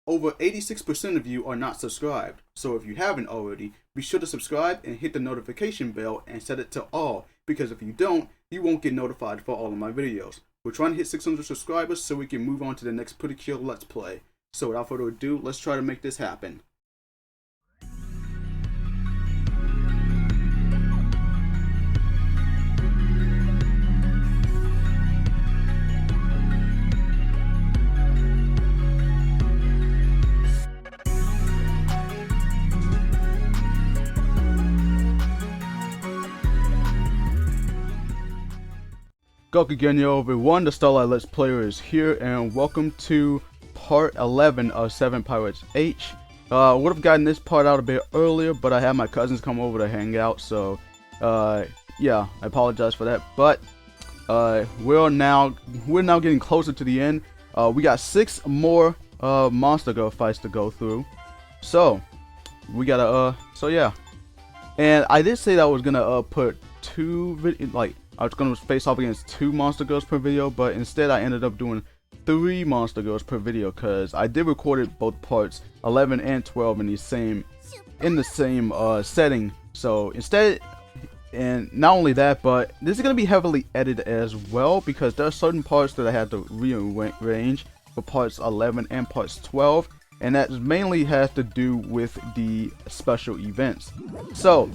over 86% of you are not subscribed. So if you haven't already, be sure to subscribe and hit the notification bell and set it to all, because if you don't, you won't get notified for all of my videos. We're trying to hit 600 subscribers so we can move on to the next Pretty Kill Let's Play. So without further ado, let's try to make this happen. Gokugenyo everyone, the Starlight Let's Player is here, and welcome to part 11 of 7 Pirates H. Would have gotten this part out a bit earlier, but I had my cousins come over to hang out, so yeah, I apologize for that. But we're now getting closer to the end. We got 6 more monster girl fights to go through, so we gotta so yeah. And I did say that I was gonna put 2 I was going to face off against 2 monster girls per video, but instead I ended up doing 3 monster girls per video because I did record it both parts 11 and 12 in the same setting. So instead, and not only that, but this is going to be heavily edited as well because there are certain parts that I had to rearrange for parts 11 and parts 12, and that mainly has to do with the special events. So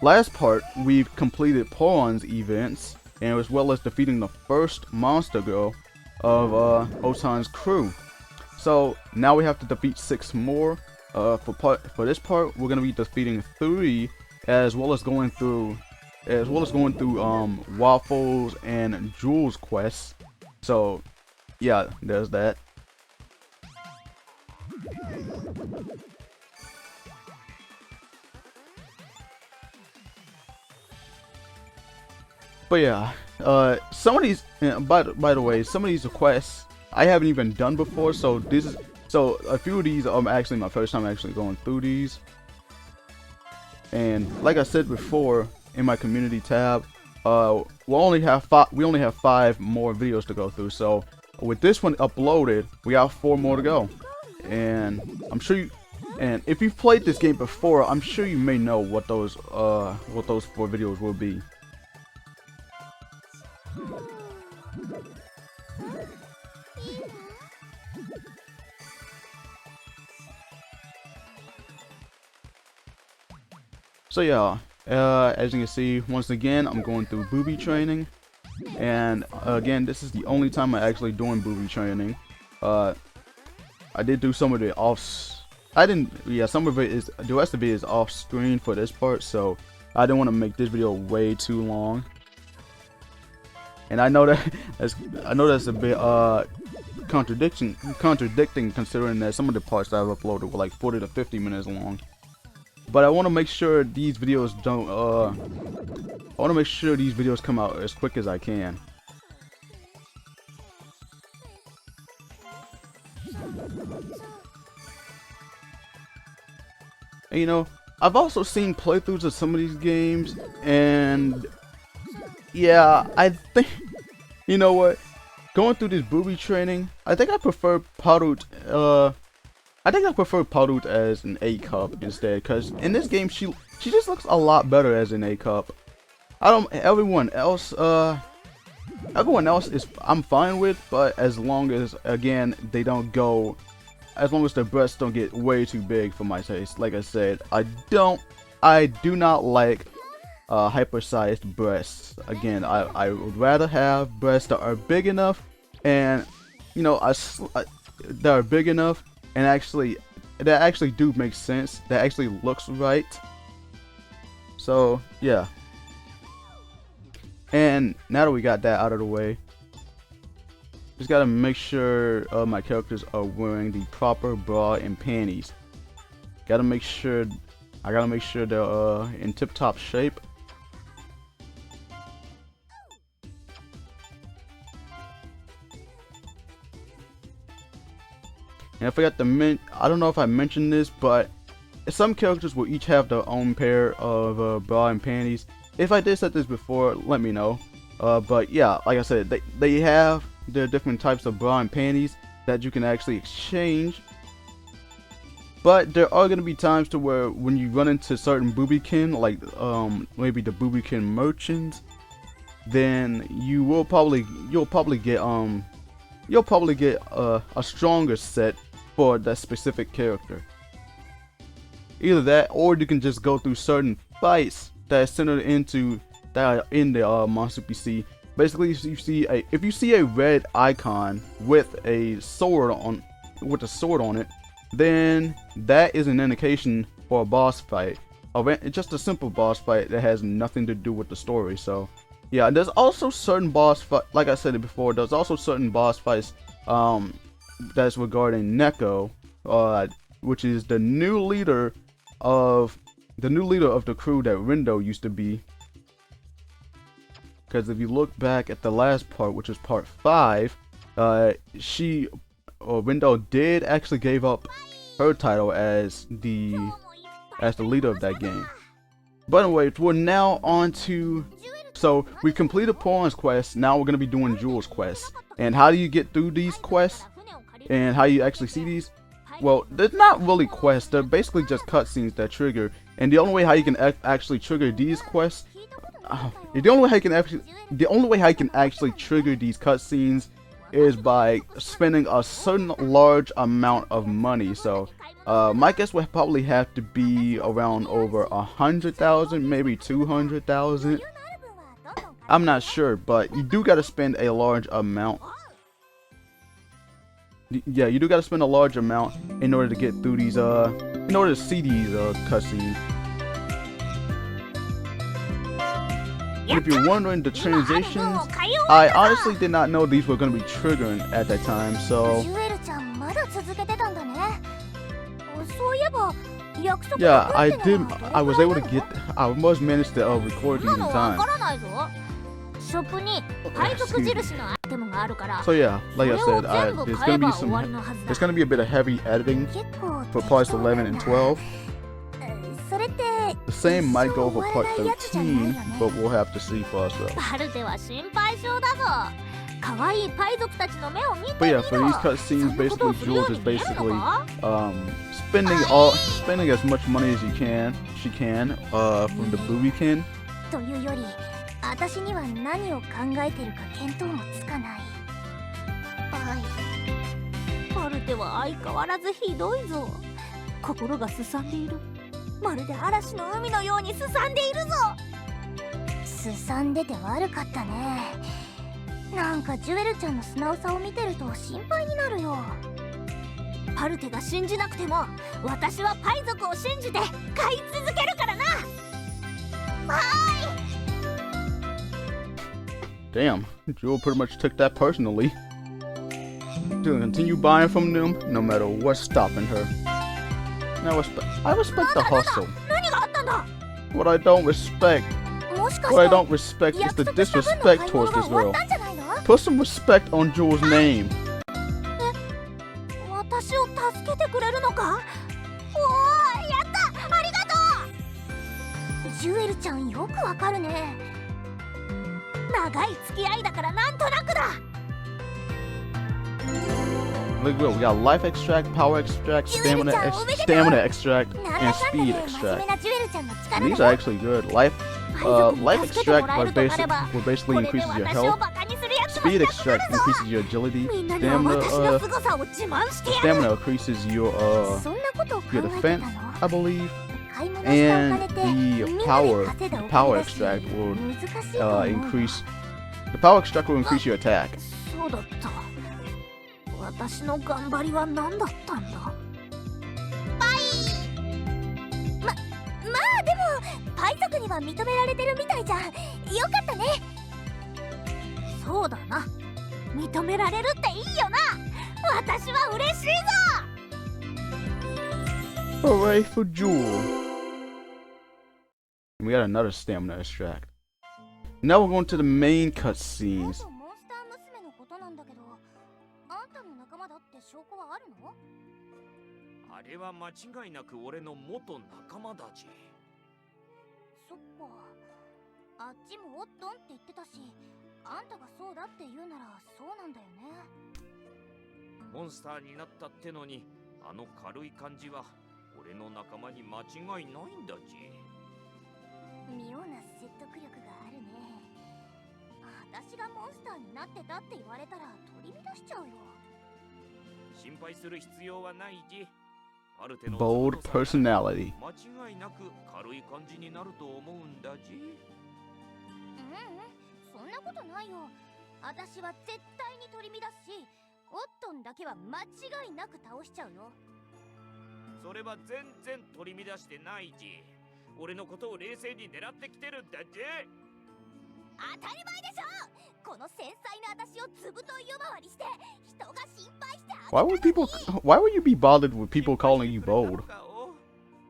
last part, we've completed Poron's events, and as well as defeating the first monster girl of Otan's crew. So now we have to defeat 6 more. For this part, we're gonna be defeating 3, as well as going through Waffles and Jules quests. So yeah, there's that. But yeah, some of these, by the way, some of these requests I haven't even done before, so a few of these are actually my first time actually going through these. And like I said before in my community tab, we only have 5 more videos to go through. So with this one uploaded, we got 4 more to go. And I'm sure and if you've played this game before, I'm sure you may know what those 4 videos will be. So yeah, as you can see, once again, I'm going through booby training, and again, this is the only time I'm actually doing booby training. I did do some of the some of it is, the rest of it is off screen for this part, so I didn't want to make this video way too long. And I know that's a bit contradicting considering that some of the parts that I've uploaded were like 40 to 50 minutes long. But I want to make sure these videos don't. I want to make sure these videos come out as quick as I can. And, you know, I've also seen playthroughs of some of these games, and yeah, I think, you know what, going through this booby training, I think I prefer Parut. I think I prefer Parut as an A cup instead, because in this game she just looks a lot better as an A cup. Everyone else is I'm fine with, but as long as, again, they don't go, as long as their breasts don't get way too big for my taste. Like I said, I do not like hypersized breasts. Again, I would rather have breasts that are big enough, and you know, that are big enough and that actually do make sense, that actually looks right. So yeah, and now that we got that out of the way, just gotta make sure my characters are wearing the proper bra and panties. I gotta make sure they're in tip-top shape. And I forgot to I don't know if I mentioned this, but some characters will each have their own pair of bra and panties. If I did set this before, let me know. But yeah, like I said, they have their different types of bra and panties that you can actually exchange But there are gonna be times to where when you run into certain boobykin, like maybe the boobykin merchants, then you'll probably get a stronger set for that specific character. Either that, or you can just go through certain fights that are centered into that are in the monster PC. Basically, if you see a red icon with a sword on it, then that is an indication for a boss fight. It's just a simple boss fight that has nothing to do with the story. So yeah, there's also certain boss fight, like I said it before, there's also certain boss fights that's regarding Neko, which is the new leader of the crew that Rindo used to be. Because if you look back at the last part, which is part 5, Rindo did actually gave up her title as the leader of that game. But anyway, we're now on to, so we completed Pawns quest. Now we're gonna be doing Jules quests. And how do you get through these quests? And how you actually see these? Well, they're not really quests. They're basically just cutscenes that trigger. And the only way how you can actually trigger these quests, the only way how you can actually trigger these cutscenes is by spending a certain large amount of money. So my guess would probably have to be around over 100,000, maybe 200,000. I'm not sure, but you do gotta spend a large amount. Yeah, you do gotta spend a large amount in order to get through these in order to see these cutscenes. And if you're wondering the transitions, I honestly did not know these were going to be triggering at that time, so yeah, I was able to manage to record these in time. So yeah, like I said, there's gonna be a bit of heavy editing for parts 11 and 12. The same might go for part 13, but we'll have to see for ourselves. But yeah, for these cutscenes, basically Jules is basically spending as much money as she can from the boobykin. Damn, Jewel pretty much took that personally. She's gonna continue buying from them no matter what's stopping her. Now I respect the hustle. What I don't respect is the disrespect towards this girl. Put some respect on Jewel's name. Look, we got life extract, power extract, stamina extract, and speed extract. And these are actually good. Life extract basically increases your health. Speed extract increases your agility. Stamina increases your defense, I believe. And the power extract will increase. The power extract will increase your attack. Hooray for Jewel. And we got another stamina extract. Now we're going to the main cutscenes. 俺の仲間に間違いないんだぜ。妙な説得力があるね。私がモンスターになってたって言われたら取り乱しちゃうよ。心配する必要はないぜ。ある程度 Bold personality. 間違いなく軽い感じになると思うんだぜ。そんなことないよ。私は絶対に取り乱すし、オットンだけは間違いなく倒しちゃうよ。それは全然取り乱してないぜ。俺のことを冷静に狙ってきてるんだぜ。当たり前でしょ。この繊細な私をずぶとい呼ばわりして人が心配してあげたのに。Why would you be bothered with people calling you bold?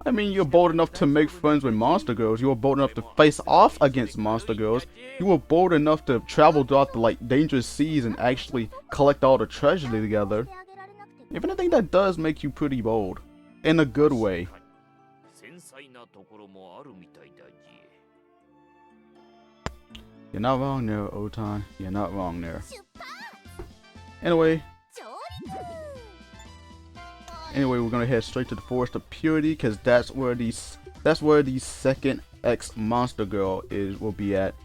I mean, you're bold enough to make friends with monster girls. You were bold enough to face off against monster girls. You were bold enough to travel throughout the dangerous seas and actually collect all the treasure together. If anything, that does make you pretty bold, in a good way. You're not wrong there, Otan. You're not wrong there. Anyway, we're gonna head straight to the Forest of Purity, because that's where the second X monster girl will be at.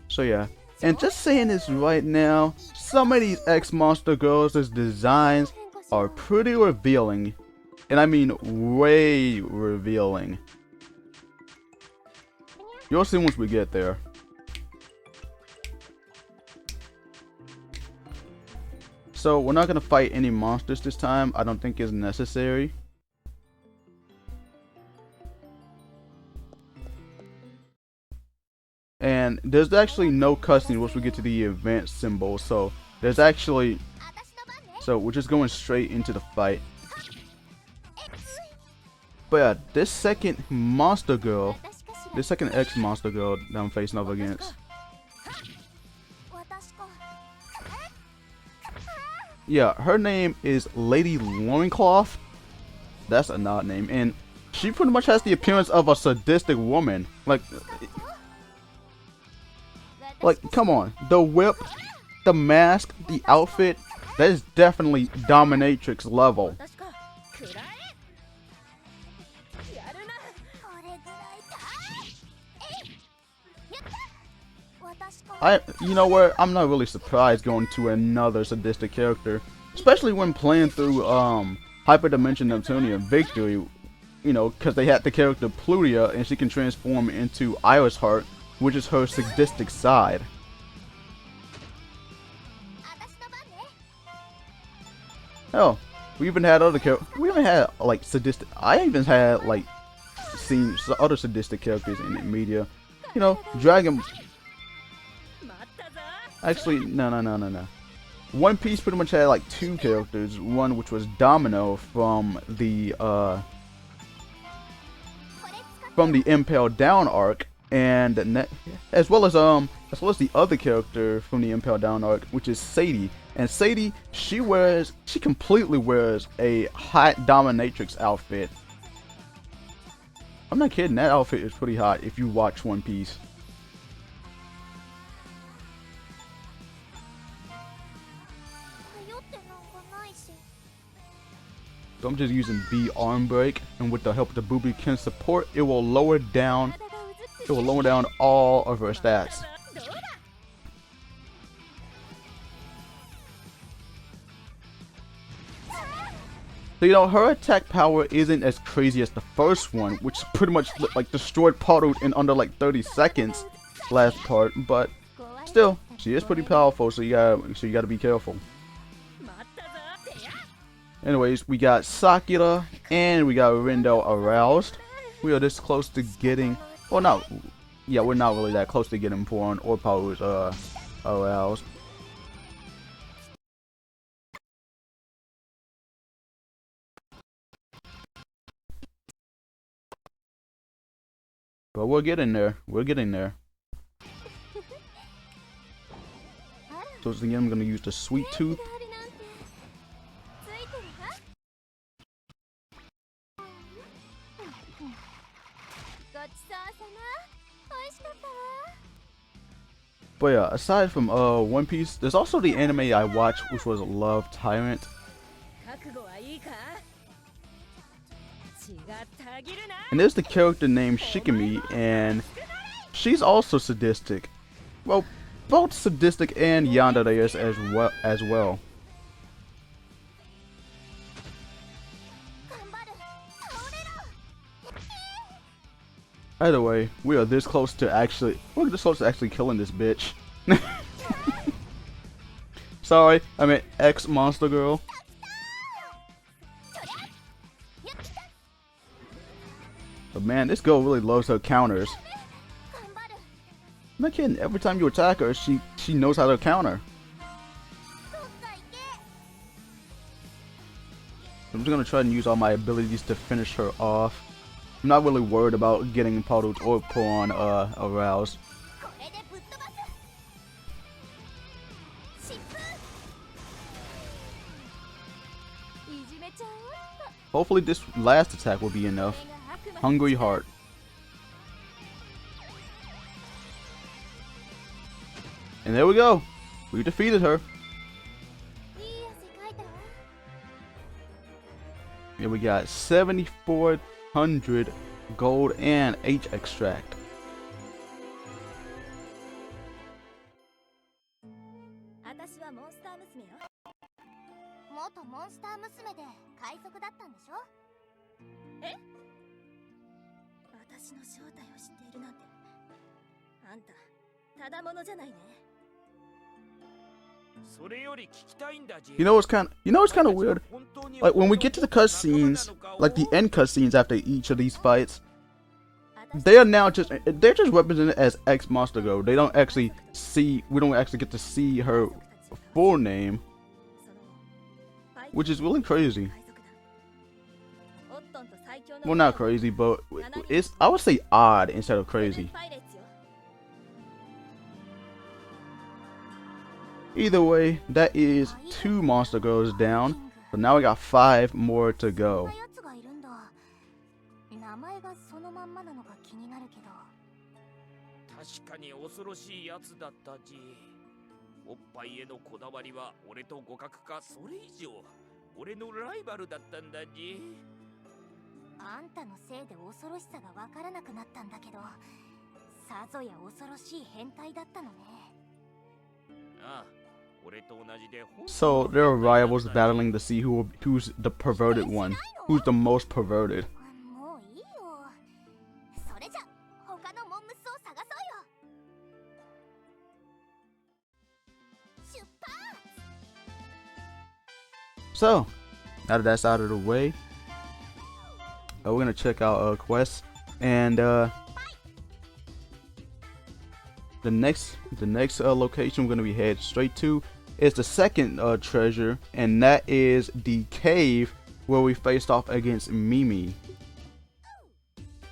So yeah, and just saying this right now, some of these X monster girls' designs are pretty revealing. And I mean way revealing. You'll see once we get there. So we're not gonna fight any monsters this time. I don't think it's necessary. And there's actually no cutscene once we get to the event symbol. So we're just going straight into the fight. But yeah, this second X monster girl that I'm facing up against. Yeah, her name is Lady Loincloth. That's an odd name. And she pretty much has the appearance of a sadistic woman. Like, come on. The whip, the mask, the outfit, that is definitely dominatrix level. You know what? I'm not really surprised going to another sadistic character, especially when playing through Hyperdimension Neptunia Victory. You know, because they had the character Plutia, and she can transform into Iris Heart, which is her sadistic side. Hell, we even had other characters. We even had like sadistic. I even had like seen other sadistic characters in the media. You know, Dragon. Actually, no. One Piece pretty much had like two characters. One which was Domino from the Impel Down arc, and as well as the other character from the Impel Down arc, which is Sadie. And Sadie, she completely wears a hot dominatrix outfit. I'm not kidding. That outfit is pretty hot if you watch One Piece. So I'm just using B arm break, and with the help of the Bubuken support, it will lower down all of her stats. So you know, her attack power isn't as crazy as the first one, which pretty much like destroyed Paru in under like 30 seconds last part, but still, she is pretty powerful, so you gotta be careful. Anyways, we got Sakura and we got Rindo aroused. We are this close to getting, well, no, yeah, we're not really that close to getting Porn or Paru's aroused. But we're getting there. We're getting there. So again, I'm gonna use the Sweet Tooth. But yeah, aside from One Piece, there's also the anime I watched, which was Love Tyrant. And there's the character named Shikimi, and she's also sadistic. Well, both sadistic and yandere as well. Either way, we're this close to actually killing this bitch. Sorry, I meant ex monster girl. But man, this girl really loves her counters. I'm not kidding. Every time you attack her, she knows how to counter. I'm just gonna try and use all my abilities to finish her off. I'm not really worried about getting Paru's or Puan aroused. Hopefully this last attack will be enough. Hungry Heart. And there we go. We defeated her. And we got 7,400 gold and H extract. You know what's kind of weird? Like when we get to the cutscenes, like the end cutscenes after each of these fights, they're just represented as X Monster Girl. We don't actually get to see her full name, which is really crazy. Well, not crazy, but I would say odd instead of crazy. Either way, that is 2 monster girls down. So now we got 5 more to go. So there are rivals battling to see who's the perverted one, who's the most perverted. So now that that's out of the way, we're gonna check out quests, and the next location we're gonna be headed straight to is the second treasure, and that is the cave where we faced off against Mimi.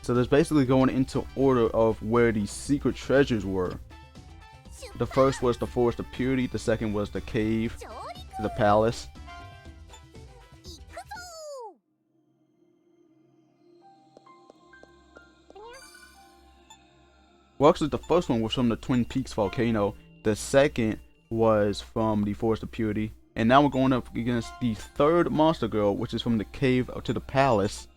So there's basically going into order of where these secret treasures were. The first was the Forest of Purity, the second was the cave, the palace. Well, actually, the first one was from the Twin Peaks volcano. The second was from the Forest of Purity. And now we're going up against the third monster girl, which is from the cave to the palace.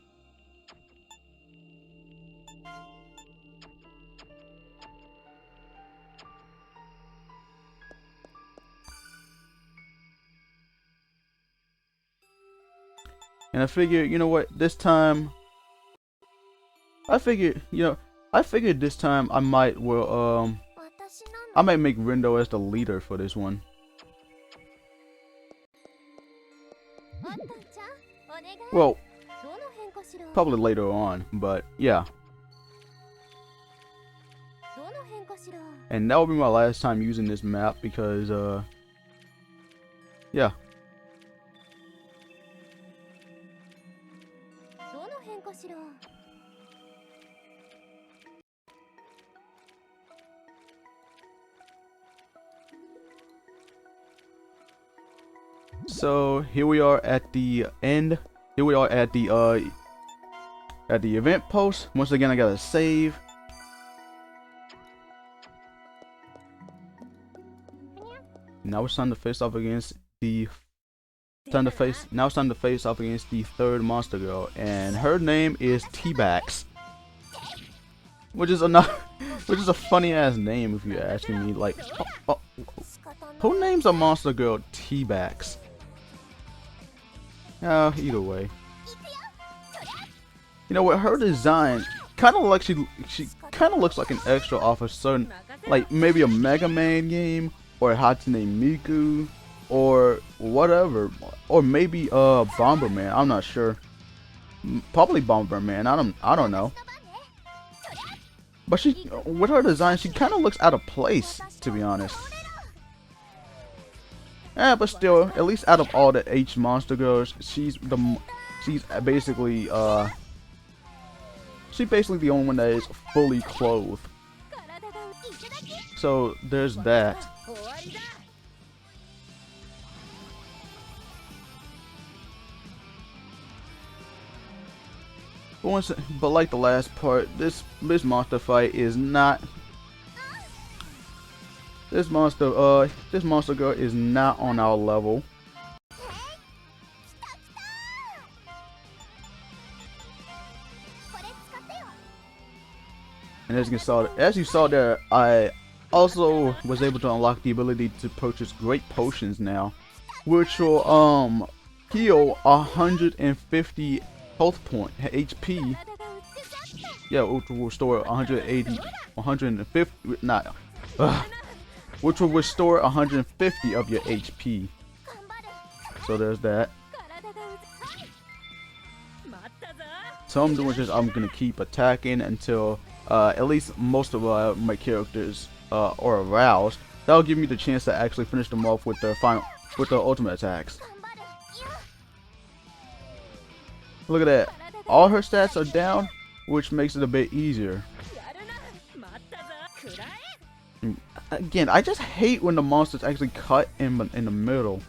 And I figured, you know what, this time, I figured this time I might make Rindo as the leader for this one. Well, probably later on, but yeah. And that will be my last time using this map because, yeah. So here we are at the end. Here we are at the At the event post, once again I gotta save. Now it's time to face off against the now it's time to face off against the third monster girl, and her name is T-Bax, which is a funny ass name if you're asking me. Like, who names a monster girl T-Bax? Either way. You know what? Her design kind of like she kind of looks like an extra off a certain, like maybe a Mega Man game or a Hatsune Miku or whatever, or maybe Bomberman. I'm not sure. Probably Bomberman. I don't know. But she, with her design, she kind of looks out of place, to be honest. But still, at least out of all the H monster girls, she's basically the only one that is fully clothed. So there's that. But like the last part, this monster fight is not. This monster girl is not on our level. And as you saw there, I also was able to unlock the ability to purchase great potions now, which will heal 150 health point HP. Yeah, which will restore which will restore 150 of your HP. So there's that. So I'm doing just, I'm gonna keep attacking until at least most of my characters are aroused. That'll give me the chance to actually finish them off with their ultimate attacks. Look at that. All her stats are down, which makes it a bit easier. Again, I just hate when the monsters actually cut in the middle.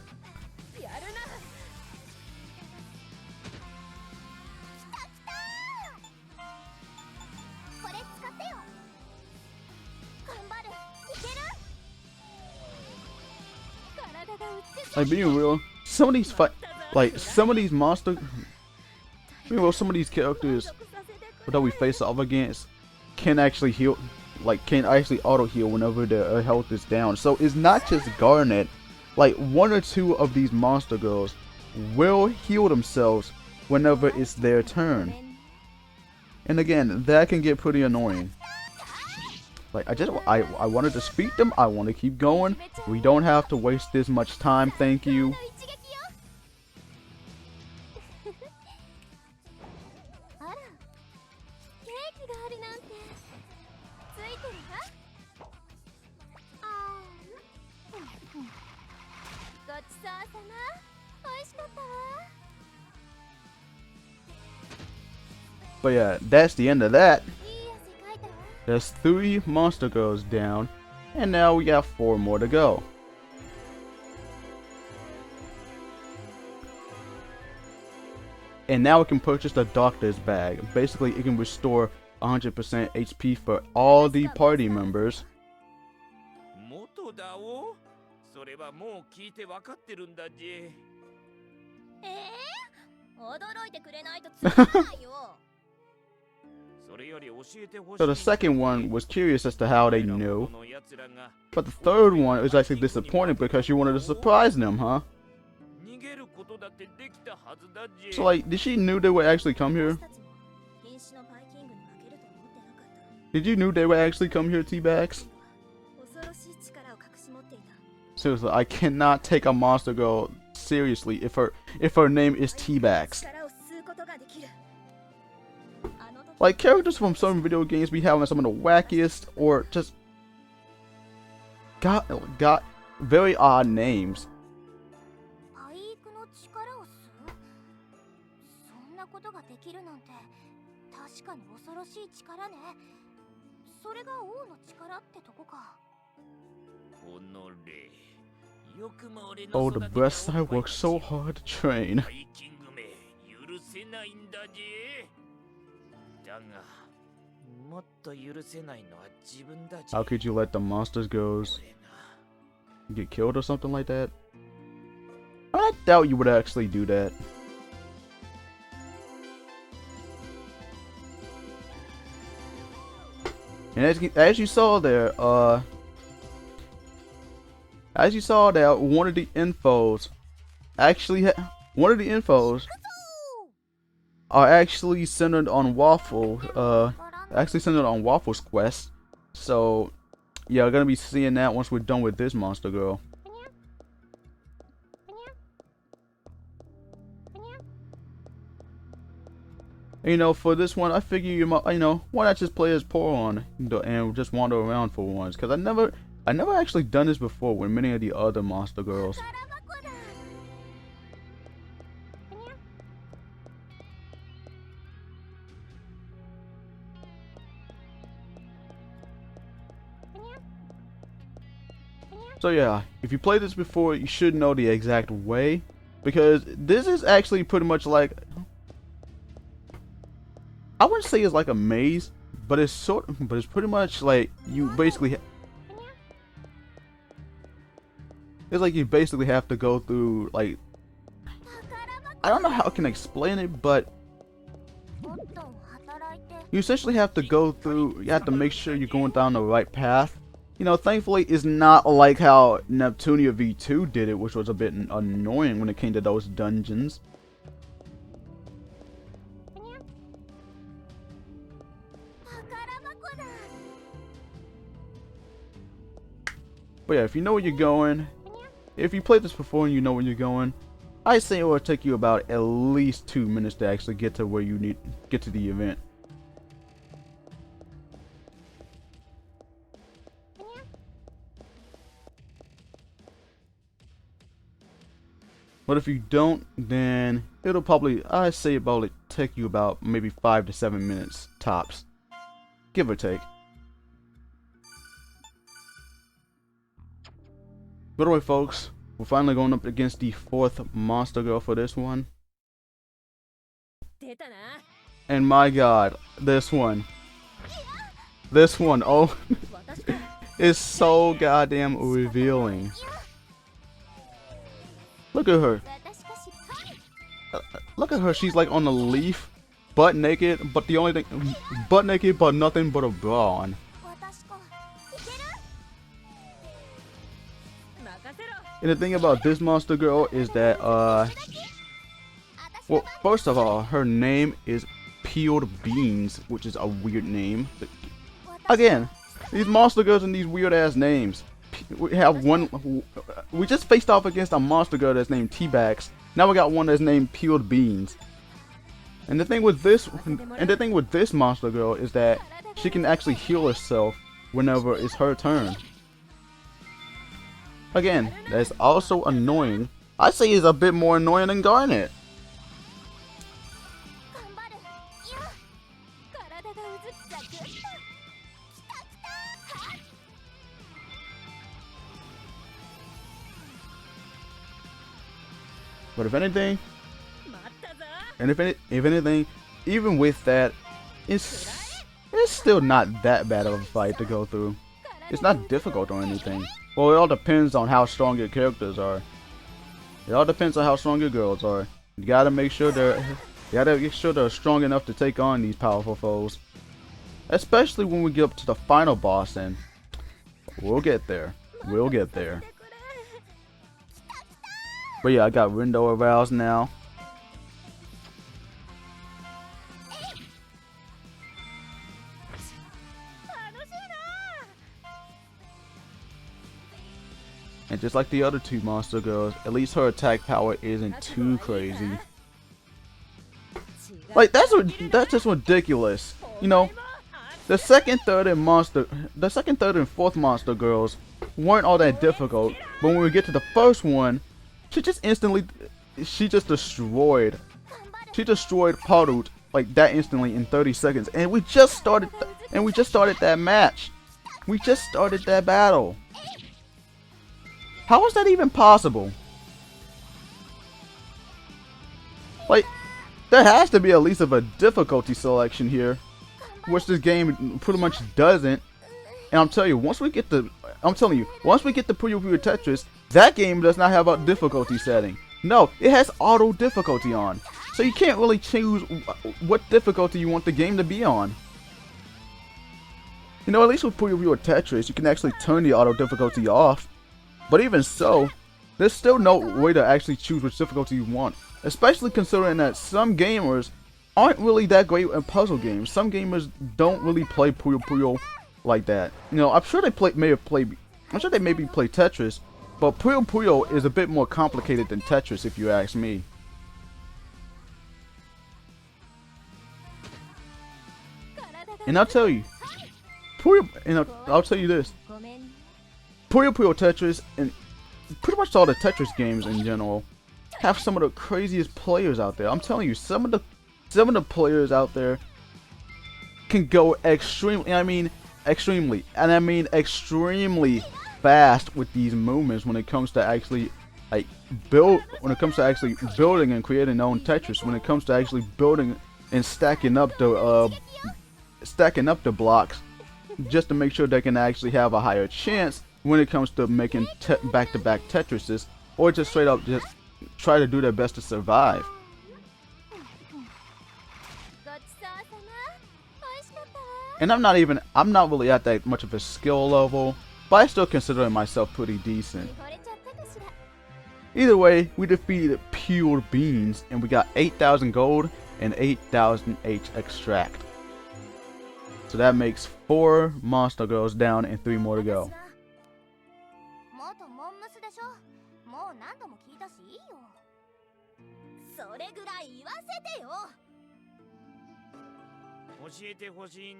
Like, being real, some of these characters that we face off against can actually heal, can actually auto heal whenever their health is down. So it's not just Garnet. Like, one or two of these monster girls will heal themselves whenever it's their turn. And again, that can get pretty annoying. Like, I wanted to defeat them. I want to keep going. We don't have to waste this much time. Thank you. But yeah, that's the end of that. There's 3 monster girls down, and now we got 4 more to go. And now we can purchase the doctor's bag. Basically, it can restore 100% HP for all the party members. So the second one was curious as to how they knew, but the third one is actually disappointed because you wanted to surprise them, huh? So, like, did she knew they would actually come here? Did you knew they would actually come here, T-Bax? Seriously, I cannot take a monster girl seriously if her name is T-Bax. Like, characters from some video games be having some of the wackiest or just got very odd names. Oh, the breasts I worked so hard to train. だがもっと許せないのは自分たち。 How could you let the monsters go get killed or something like that? I doubt you would actually do that. And as you saw there, as you saw that one of the infos are actually centered on Waffle, Waffle's quest. So yeah, we're gonna be seeing that once we're done with this monster girl. You know, for this one, I figure you might, why not just play as Poron and just wander around for once? Because I never actually done this before with many of the other monster girls. So yeah, if you played this before, you should know the exact way, because this is actually pretty much like, I wouldn't say it's like a maze, but it's pretty much like you basically it's like you basically have to go through, like, I don't know how I can explain it, but you essentially have to go through, you have to make sure you're going down the right path. You know, thankfully it's not like how Neptunia V2 did it, which was a bit annoying when it came to those dungeons. But yeah, if you know where you're going, if you played this before and you know where you're going, I say it will take you about at least 2 minutes to actually get to where you need get to the event. But if you don't, then it'll probably, I say about it take you about maybe 5 to 7 minutes tops, give or take. But anyway, folks, we're finally going up against the 4th monster girl for this one. And my god, this one, oh, is so goddamn revealing. Look at her. Look at her. She's like on a leaf, butt naked, but the only thing, butt naked, but nothing but a bra on. And the thing about this monster girl is that, well, first of all, her name is Peeled Beans, which is a weird name. Again, these monster girls and these weird ass names. We have one. We just faced off against a monster girl that's named Teabags. Now we got one that's named Peeled Beans. And the thing with this monster girl is that she can actually heal herself whenever it's her turn. Again, that's also annoying. I say it's a bit more annoying than Garnet. But if anything, even with that, it's still not that bad of a fight to go through. It's not difficult or anything. Well, it all depends on how strong your characters are. It all depends on how strong your girls are. You gotta make sure they're strong enough to take on these powerful foes. Especially when we get up to the final boss, and we'll get there. We'll get there. But yeah, I got window aroused now. And just like the other two monster girls, at least her attack power isn't too crazy. Like, that's just ridiculous. You know, the second, third, and fourth monster girls weren't all that difficult, but when we get to the first one, she just destroyed Parut like that instantly in 30 seconds, and we just started that match. We just started that battle. How is that even possible? Like, there has to be at least of a difficulty selection here. which this game pretty much doesn't. And I'm telling you, once we get the Puyo Puyo Tetris, that game does not have a difficulty setting. No, it has auto difficulty on. So you can't really choose what difficulty you want the game to be on. You know, at least with Puyo Puyo Tetris, you can actually turn the auto difficulty off. But even so, there's still no way to actually choose which difficulty you want. Especially considering that some gamers aren't really that great in puzzle games. Some gamers don't really play Puyo Puyo like that. You know, I'm sure they maybe play Tetris, but Puyo Puyo is a bit more complicated than Tetris if you ask me. And I'll tell you, I'll tell you this. Puyo Puyo Tetris and pretty much all the Tetris games in general have some of the craziest players out there. I'm telling you, some of the players out there can go extremely fast with these movements when it comes to actually building and creating their own Tetris, when it comes to actually building and stacking up the blocks just to make sure they can actually have a higher chance when it comes to making back-to-back Tetrises, or just straight up just try to do their best to survive. And I'm not really at that much of a skill level, but I still consider myself pretty decent. Either way, we defeated Pure Beans, and we got 8,000 gold and 8,000 H extract. So that makes 4 monster girls down and 3 more to go.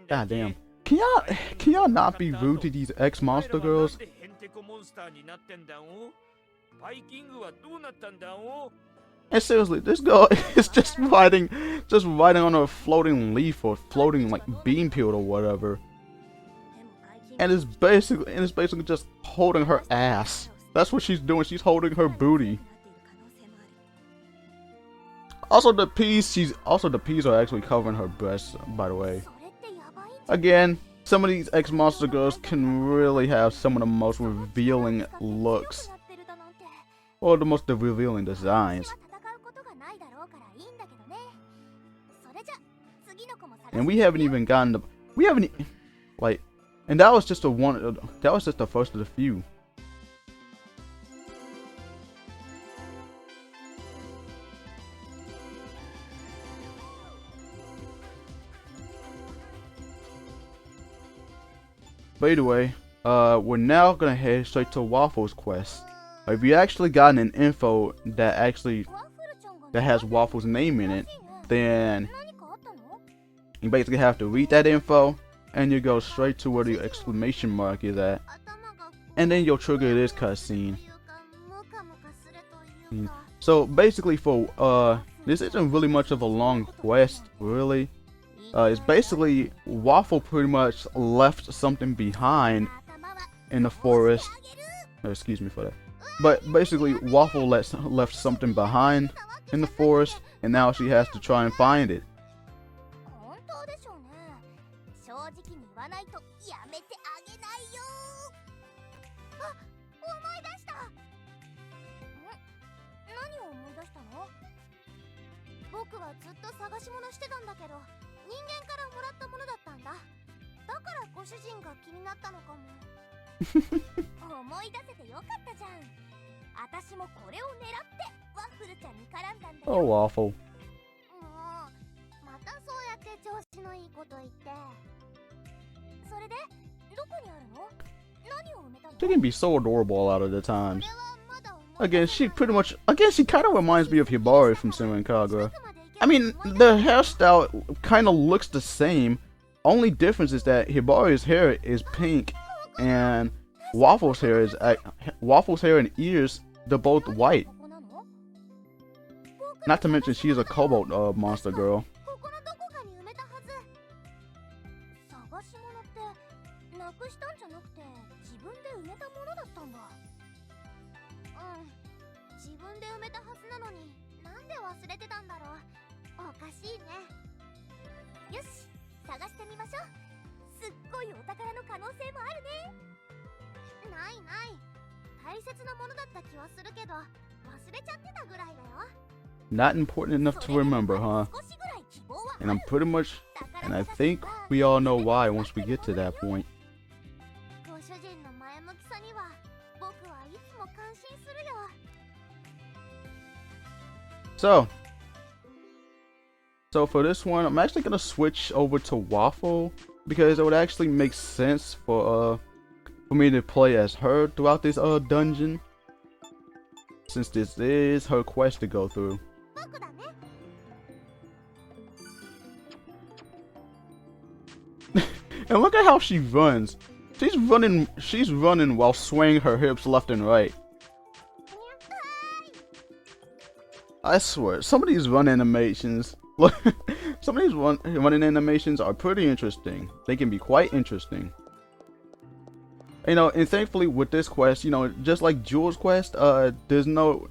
God damn. Can y'all not be rude to these ex-monster girls? And seriously, this girl is just riding on a floating leaf or floating like bean peel or whatever. And it's basically just holding her ass. That's what she's doing. She's holding her booty. Also the peas are actually covering her breasts, by the way. Again, some of these ex-monster girls can really have some of the most revealing looks. Or the most revealing designs. And we haven't even gotten the and that was just the first of the few. But either way, we're now gonna head straight to Waffle's quest. If you actually gotten an info that has Waffle's name in it, then you basically have to read that info, and you go straight to where the exclamation mark is at, and then you'll trigger this cutscene. So basically, this isn't really much of a long quest, really. It's basically Waffle pretty much left something behind in the forest. Excuse me for that. But basically, Waffle left something behind in the forest, and now she has to try and find it. Oh, Waffle. She can be so adorable a lot of the times. Again, she kind of reminds me of Hibari from Senran Kagura. I mean, the hairstyle kind of looks the same. Only difference is that Hibari's hair is pink, and Waffle's hair and ears, they're both white. Not to mention she's a cobalt monster girl. 探してみましょう。すっごいお宝の可能性もあるね。ないない。大切なものだった気はするけど、忘れちゃってたぐらいだよ。Not important enough to remember, huh? And I'm pretty much, and I think we all know why once we get to that point. ご主人の前向きさには僕はいつも感心するよ。So for this one, I'm actually gonna switch over to Waffle because it would actually make sense for me to play as her throughout this dungeon, since this is her quest to go through. 僕だね。And look at how she runs. She's running while swaying her hips left and right. I swear, some of these run animations, some of these running animations are pretty interesting. They can be quite interesting. You know, and thankfully with this quest, you know, just like Jules' quest, there's no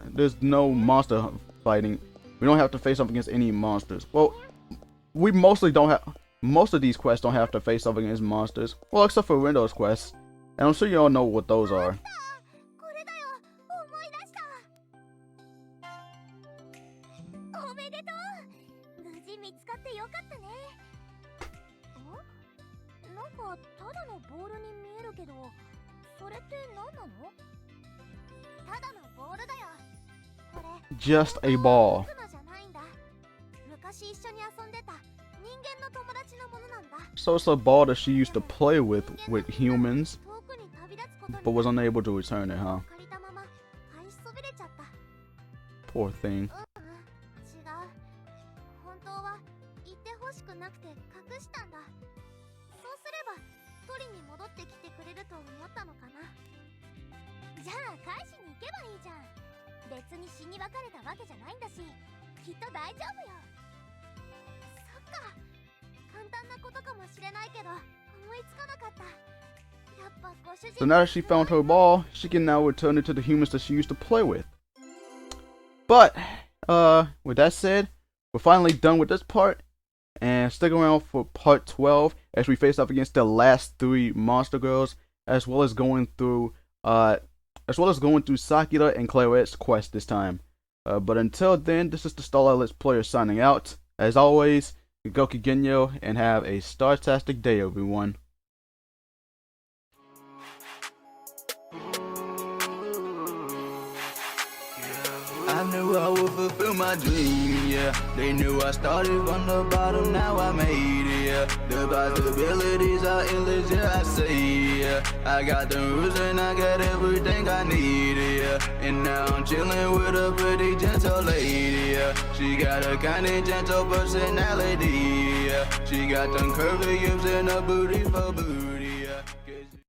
monster fighting. We don't have to face up against any monsters. Well, we mostly don't have. Most of these quests don't have to face up against monsters. Well, except for Windows quests, and I'm sure you all know what those are. これだよ。思い出した。おめでとう。無事見つかってよかったね。なんかただのボールに見えるけど、それって何なの？ただのボールだよ。これ Just a ball. じゃないんだ。昔一緒に遊んでた人間の友達のものなんだ。So it's a ball that she used to play with humans, 遠くに旅立つことに but was unable to return it, huh? 借りたまま返しそびれちゃった。 Poor thing. 違う。本当は言ってほしくなくて隠したんだ。そうすれば取りに戻ってきてくれると思ったのかな。じゃあ返しに行けばいいじゃん。別に死に別れたわけじゃないんだし、きっと大丈夫よ。そっか。簡単なことかもしれないけど、思いつかなかった。やっぱご主人 So now that she found her ball, she can now return it to the humans that she used to play with. But, with that said, we're finally done with this part, and stick around for part 12 as we face up against the last 3 monster girls, as well as going through Sakura and Clarette's quest this time. But until then, this is the Starlight Let's Player signing out. As always, Goku Genyo, and have a star-tastic day, everyone. I knew I would fulfill my dream, yeah. They knew I started from the bottom, now I made it, yeah. The possibilities are endless, yeah, I say, yeah. I got the rules and I got everything I need, yeah. And now I'm chilling with a pretty gentle lady, yeah. She got a kind and gentle personality, yeah. She got them curvy hips and a booty for booty.